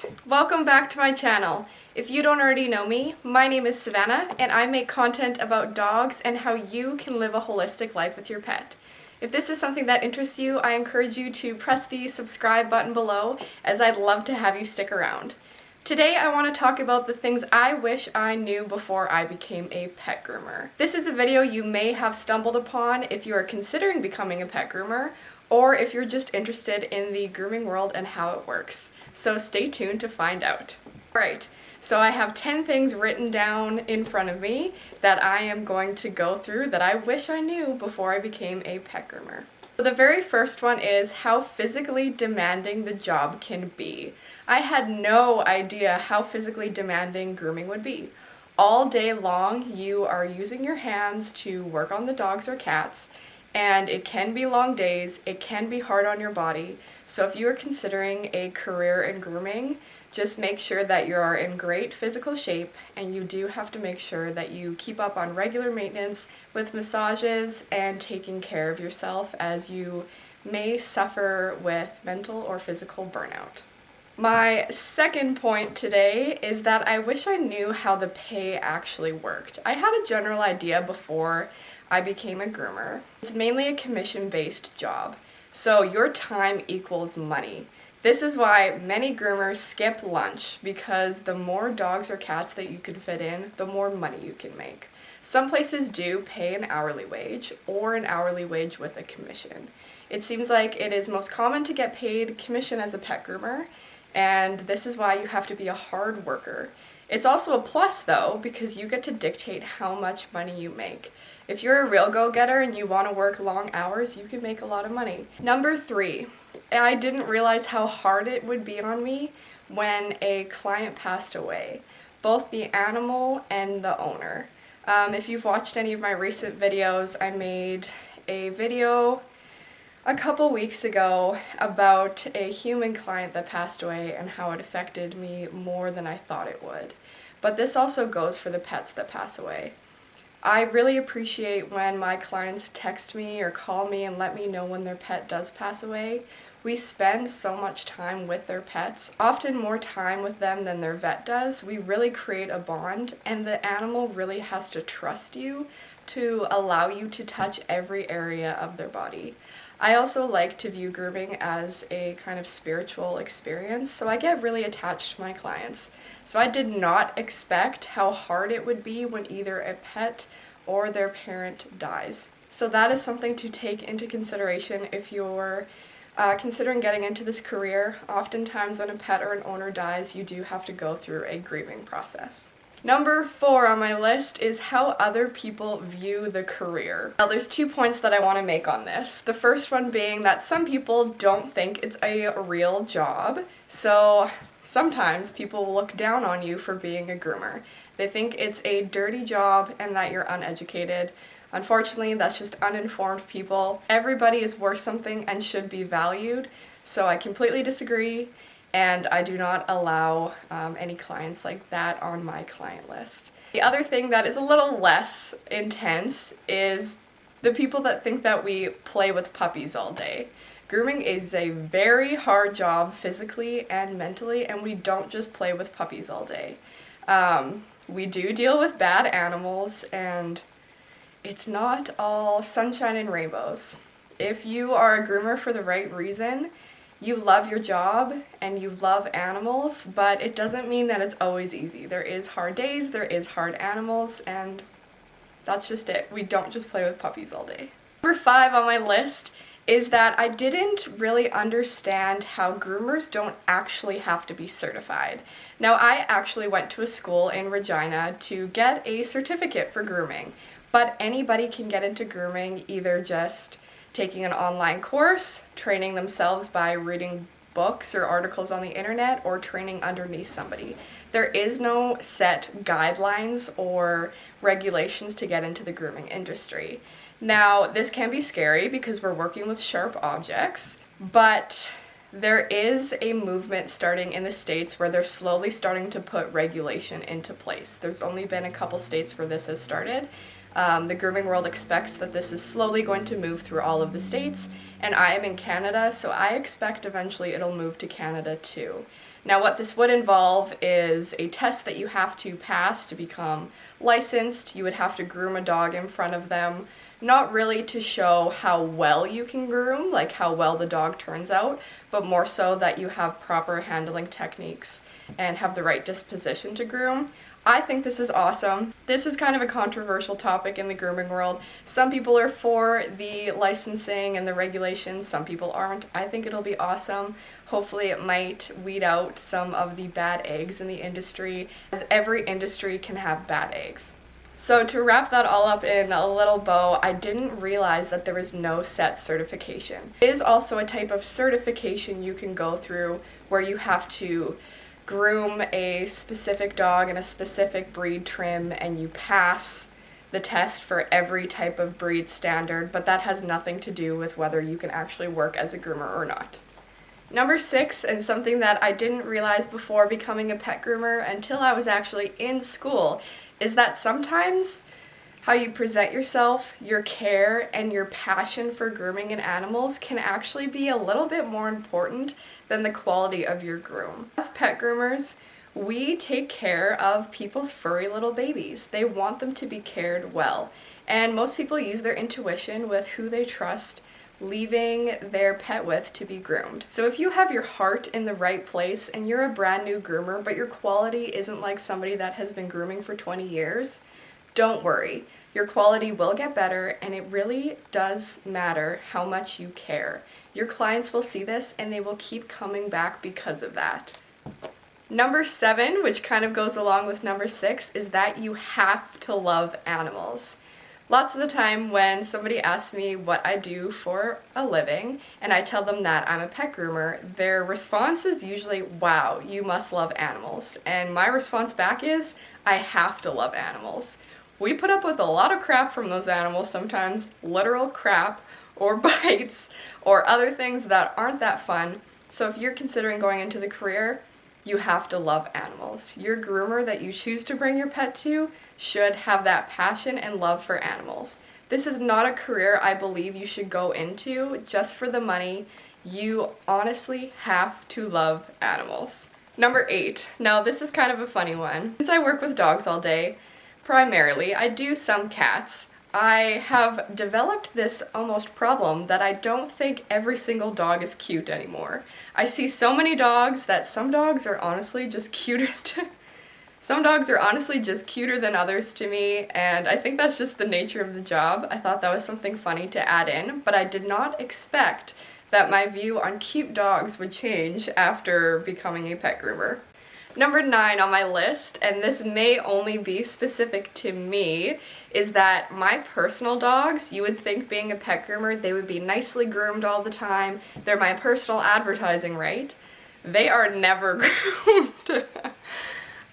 guys! Welcome back to my channel. If you don't already know me, my name is Savannah and I make content about dogs and how you can live a holistic life with your pet. If this is something that interests you, I encourage you to press the subscribe button below, as I'd love to have you stick around. Today I want to talk about the things I wish I knew before I became a pet groomer. This is a video you may have stumbled upon if you are considering becoming a pet groomer, or if you're just interested in the grooming world and how it works. So stay tuned to find out. Alright, so I have 10 things written down in front of me that I am going to go through that I wish I knew before I became a pet groomer. The very first one is how physically demanding the job can be. I had no idea how physically demanding grooming would be. All day long you are using your hands to work on the dogs or cats, and it can be long days, it can be hard on your body. So if you are considering a career in grooming, just make sure that you are in great physical shape, and you do have to make sure that you keep up on regular maintenance with massages and taking care of yourself, as you may suffer with mental or physical burnout. My second point today is that I wish I knew how the pay actually worked. I had a general idea before I became a groomer. It's mainly a commission-based job, so your time equals money. This is why many groomers skip lunch, because the more dogs or cats that you can fit in, the more money you can make. Some places do pay an hourly wage or an hourly wage with a commission. It seems like it is most common to get paid commission as a pet groomer, and this is why you have to be a hard worker. It's also a plus though, because you get to dictate how much money you make. If you're a real go-getter and you want to work long hours, you can make a lot of money. Number 3, I didn't realize how hard it would be on me when a client passed away, both the animal and the owner. If you've watched any of my recent videos, I made a video a couple weeks ago about a human client that passed away and how it affected me more than I thought it would. But this also goes for the pets that pass away. I really appreciate when my clients text me or call me and let me know when their pet does pass away. We spend so much time with their pets, often more time with them than their vet does. We really create a bond, and the animal really has to trust you to allow you to touch every area of their body. I also like to view grooming as a kind of spiritual experience, so I get really attached to my clients. So I did not expect how hard it would be when either a pet or their parent dies. So that is something to take into consideration if you're considering getting into this career. Oftentimes when a pet or an owner dies, you do have to go through a grieving process. Number 4 on my list is how other people view the career. Now there's 2 points that I want to make on this. The first one being that some people don't think it's a real job, so sometimes people look down on you for being a groomer. They think it's a dirty job and that you're uneducated. Unfortunately, that's just uninformed people. Everybody is worth something and should be valued, so I completely disagree. And I do not allow any clients like that on my client list. The other thing that is a little less intense is the people that think that we play with puppies all day. Grooming is a very hard job physically and mentally, and we don't just play with puppies all day. We do deal with bad animals, and it's not all sunshine and rainbows. If you are a groomer for the right reason, you love your job and you love animals, but it doesn't mean that it's always easy. There is hard days, there is hard animals, and that's just it. We don't just play with puppies all day. Number 5 on my list is that I didn't really understand how groomers don't actually have to be certified. Now, I actually went to a school in Regina to get a certificate for grooming, but anybody can get into grooming either just taking an online course, training themselves by reading books or articles on the internet, or training underneath somebody. There is no set guidelines or regulations to get into the grooming industry. Now, this can be scary because we're working with sharp objects, but there is a movement starting in the States where they're slowly starting to put regulation into place. There's only been a couple states where this has started. The grooming world expects that this is slowly going to move through all of the states, and I am in Canada, so I expect eventually it'll move to Canada too. Now what this would involve is a test that you have to pass to become licensed. You would have to groom a dog in front of them, not really to show how well you can groom, like how well the dog turns out, but more so that you have proper handling techniques and have the right disposition to groom. I think this is awesome. This is kind of a controversial topic in the grooming world. Some people are for the licensing and the regulations, some people aren't. I think it'll be awesome. Hopefully it might weed out some of the bad eggs in the industry, as every industry can have bad eggs. So to wrap that all up in a little bow, I didn't realize that there was no set certification. There is also a type of certification you can go through where you have to groom a specific dog in a specific breed trim and you pass the test for every type of breed standard, but that has nothing to do with whether you can actually work as a groomer or not. Number 6, and something that I didn't realize before becoming a pet groomer until I was actually in school, is that sometimes how you present yourself, your care, and your passion for grooming and animals can actually be a little bit more important than the quality of your groom. As pet groomers, we take care of people's furry little babies. They want them to be cared well. And most people use their intuition with who they trust leaving their pet with to be groomed. So if you have your heart in the right place and you're a brand new groomer, but your quality isn't like somebody that has been grooming for 20 years, don't worry. Your quality will get better, and it really does matter how much you care. Your clients will see this and they will keep coming back because of that. Number 7, which kind of goes along with number 6, is that you have to love animals. Lots of the time when somebody asks me what I do for a living and I tell them that I'm a pet groomer, their response is usually, wow, you must love animals. And my response back is, I have to love animals. We put up with a lot of crap from those animals sometimes, literal crap or bites or other things that aren't that fun. So if you're considering going into the career, you have to love animals. Your groomer that you choose to bring your pet to should have that passion and love for animals. This is not a career I believe you should go into just for the money. You honestly have to love animals. Number 8. Now this is kind of a funny one. Since I work with dogs all day, primarily, I do some cats. I have developed this almost problem that I don't think every single dog is cute anymore. I see so many dogs that some dogs are honestly just cuter than others to me, and I think that's just the nature of the job. I thought that was something funny to add in, but I did not expect that my view on cute dogs would change after becoming a pet groomer. Number 9 on my list, and this may only be specific to me, is that my personal dogs, you would think being a pet groomer, they would be nicely groomed all the time. They're my personal advertising, right? They are never groomed.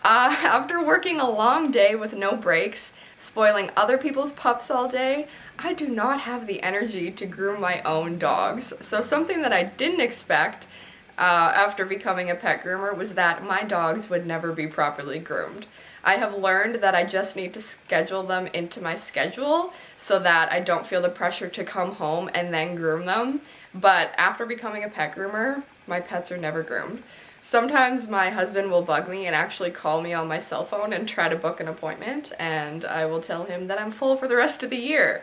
After working a long day with no breaks, spoiling other people's pups all day, I do not have the energy to groom my own dogs. So something that I didn't expect after becoming a pet groomer was that my dogs would never be properly groomed. I have learned that I just need to schedule them into my schedule so that I don't feel the pressure to come home and then groom them. But after becoming a pet groomer, my pets are never groomed. Sometimes my husband will bug me and actually call me on my cell phone and try to book an appointment, and I will tell him that I'm full for the rest of the year.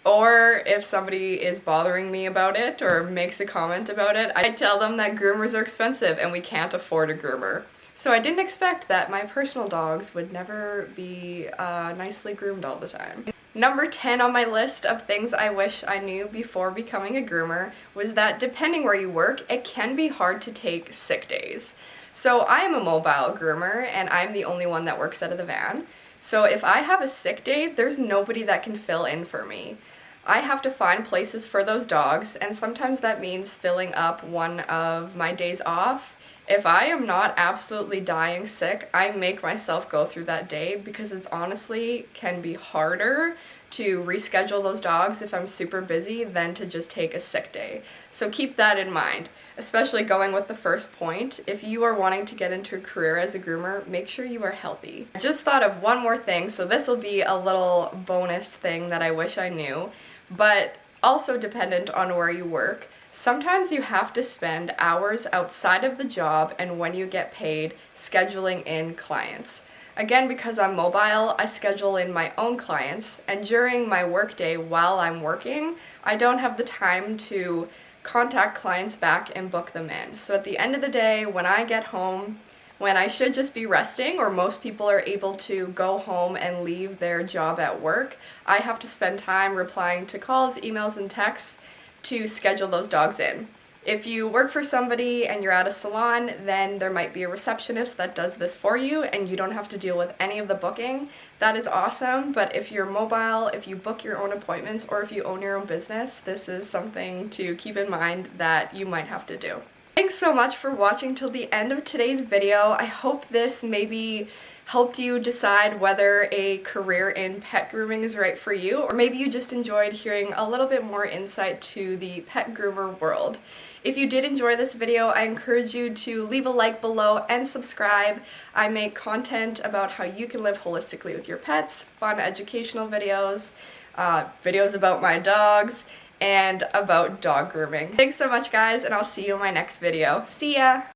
Or if somebody is bothering me about it or makes a comment about it, I tell them that groomers are expensive and we can't afford a groomer. So I didn't expect that my personal dogs would never be nicely groomed all the time. Number 10 on my list of things I wish I knew before becoming a groomer was that depending where you work, it can be hard to take sick days. So I am a mobile groomer and I'm the only one that works out of the van. So if I have a sick day, there's nobody that can fill in for me. I have to find places for those dogs, and sometimes that means filling up one of my days off. If I am not absolutely dying sick, I make myself go through that day because it's honestly can be harder to reschedule those dogs if I'm super busy than to just take a sick day. So keep that in mind, especially going with the first point. If you are wanting to get into a career as a groomer, make sure you are healthy. I just thought of one more thing, so this will be a little bonus thing that I wish I knew, but also dependent on where you work. Sometimes you have to spend hours outside of the job and when you get paid scheduling in clients. Again, because I'm mobile, I schedule in my own clients, and during my workday while I'm working, I don't have the time to contact clients back and book them in. So at the end of the day, when I get home, when I should just be resting, or most people are able to go home and leave their job at work, I have to spend time replying to calls, emails, and texts to schedule those dogs in. If you work for somebody and you're at a salon, then there might be a receptionist that does this for you and you don't have to deal with any of the booking. That is awesome, but if you're mobile, if you book your own appointments, or if you own your own business, this is something to keep in mind that you might have to do. Thanks so much for watching till the end of today's video. I hope this maybe helped you decide whether a career in pet grooming is right for you, or maybe you just enjoyed hearing a little bit more insight to the pet groomer world. If you did enjoy this video, I encourage you to leave a like below and subscribe. I make content about how you can live holistically with your pets, fun educational videos, videos about my dogs, and about dog grooming. Thanks so much, guys, and I'll see you in my next video. See ya!